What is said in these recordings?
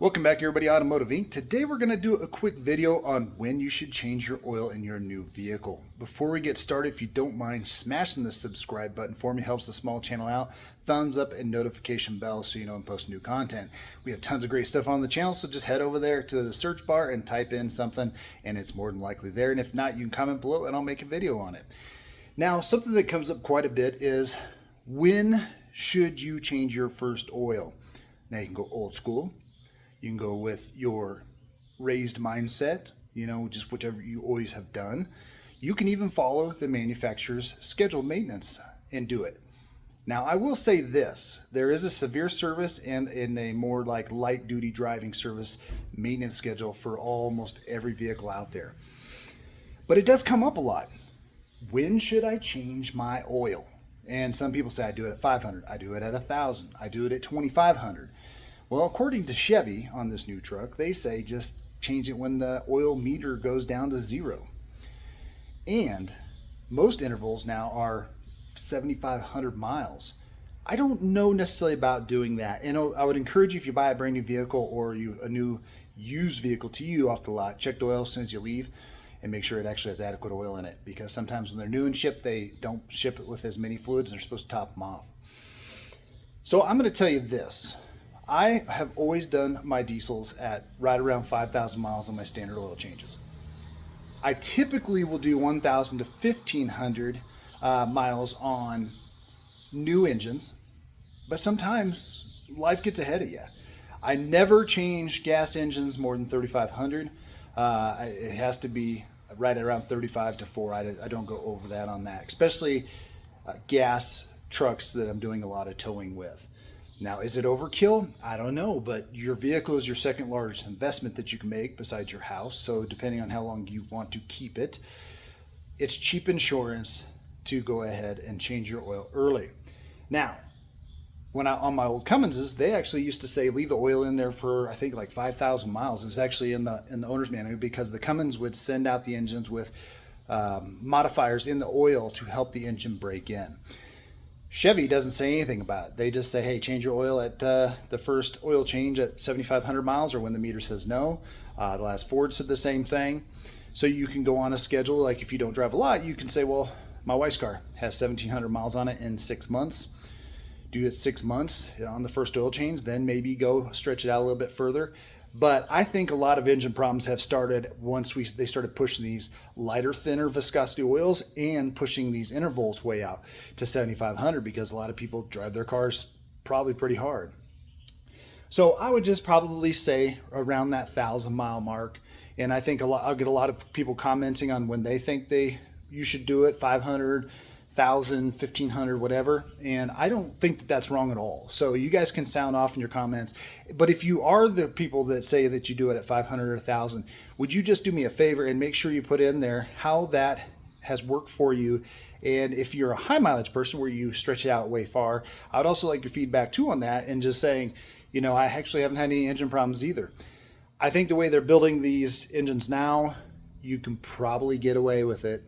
Welcome back everybody, Automotive Inc. Today we're going to do a quick video on when you should change your oil in your new vehicle. Before we get started, if you don't mind smashing the subscribe button for me, helps the small channel out. Thumbs up and notification bell so you know when I post new content. We have tons of great stuff on the channel, so just head over there to the search bar and type in something and it's more than likely there. And if not, you can comment below and I'll make a video on it. Now, something that comes up quite a bit is when should you change your first oil? Now you can go old school. You can go with your raised mindset, just whichever you always have done. You can even follow the manufacturer's scheduled maintenance and do it. Now, I will say this, there is a severe service and a more like light duty driving service maintenance schedule for almost every vehicle out there. But it does come up a lot. When should I change my oil? And some people say I do it at 500, I do it at 1,000, I do it at 2,500. Well, according to Chevy on this new truck, they say just change it when the oil meter goes down to 0. And most intervals now are 7,500 miles. I don't know necessarily about doing that. And I would encourage you, if you buy a brand new vehicle or a new used vehicle to you off the lot, check the oil as soon as you leave and make sure it actually has adequate oil in it. Because sometimes when they're new and shipped, they don't ship it with as many fluids and they're supposed to top them off. So I'm going to tell you this. I have always done my diesels at right around 5,000 miles on my standard oil changes. I typically will do 1,000 to 1,500 miles on new engines, but sometimes life gets ahead of you. I never change gas engines more than 3,500. It has to be right around 35 to 4. I don't go over that on that, especially gas trucks that I'm doing a lot of towing with. Now, is it overkill? I don't know, but your vehicle is your second largest investment that you can make besides your house. So depending on how long you want to keep it, it's cheap insurance to go ahead and change your oil early. Now, on my old Cumminses, they actually used to say leave the oil in there for, I think, like 5,000 miles. It was actually in the owner's manual because the Cummins would send out the engines with modifiers in the oil to help the engine break in. Chevy doesn't say anything about it. They just say, hey, change your oil at the first oil change at 7,500 miles or when the meter says no. The last Ford said the same thing. So you can go on a schedule. Like if you don't drive a lot, you can say, well, my wife's car has 1,700 miles on it in 6 months. Do it 6 months on the first oil change, then maybe go stretch it out a little bit further. But I think a lot of engine problems have started once they started pushing these lighter, thinner viscosity oils and pushing these intervals way out to 7,500 because a lot of people drive their cars probably pretty hard. So I would just probably say around that 1,000-mile mark. And I think I'll get a lot of people commenting on when they think you should do it, 500, 1,000, 1,500, whatever, and I don't think that that's wrong at all. So you guys can sound off in your comments, but if you are the people that say that you do it at 500 or 1,000, would you just do me a favor and make sure you put in there how that has worked for you? And if you're a high mileage person where you stretch it out way far, I would also like your feedback too on that, and just saying, I actually haven't had any engine problems either. I think the way they're building these engines now, you can probably get away with it.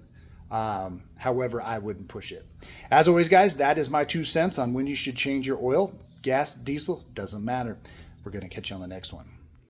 However, I wouldn't push it. As always, guys, that is my 2 cents on when you should change your oil. Gas, diesel, doesn't matter. We're going to catch you on the next one.